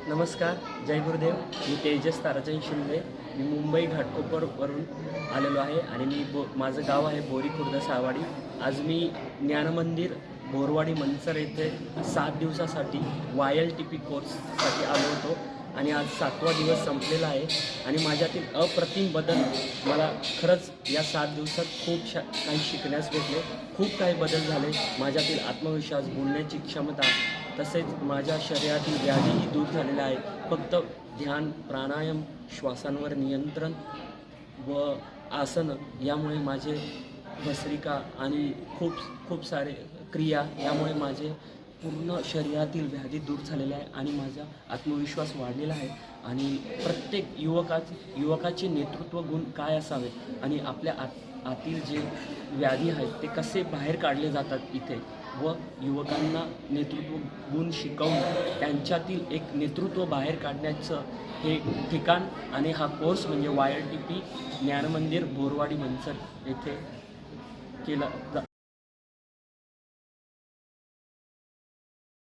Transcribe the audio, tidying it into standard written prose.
नमस्कार, जय गुरुदेव. मी तेजस ताराचंद शिंदे. मी मुंबई घाटकोपरवरून आलेलो आहे आणि माझं गाव आहे बोरी खुर्द साववाडी. आज मी ज्ञानमंदिर बोरवाडी मंचर येथे 7 दिवसासाठी YLTP कोर्ससाठी आलो होतो आणि आज 7वा दिवस संपलेला आहे आणि माझ्यातील अप्रतिम बदल मला खरंच या 7 दिवसात खूप काही शिकण्यास भेटले. खूप काही बदल झाले. माझ्यातील आत्मविश्वास, बोलण्याची क्षमता, तसेच माझ्या शरीरातील व्याधीही दूर झालेल्या आहे. फक्त ध्यान, प्राणायाम, श्वासांवर नियंत्रण व आसनं यामुळे माझे भस्त्रिका आणि खूप सारे क्रिया यामुळे माझे पूर्ण शरीरातील व्याधी दूर झालेल्या आहे आणि माझा आत्मविश्वास वाढलेला आहे. आणि प्रत्येक युवकाचे नेतृत्व गुण काय असावे आणि आपल्या आतील जे व्याधी आहेत ते कसे बाहेर काढले जातात इथे, व युवकांना नेतृत्व गुण शिकवून त्यांच्यातील एक नेतृत्व बाहेर काढण्याचं हे ठिकाण आणि हा कोर्स म्हणजे YLTP ज्ञानमंदिर बोरवाडी मंचर येथे केला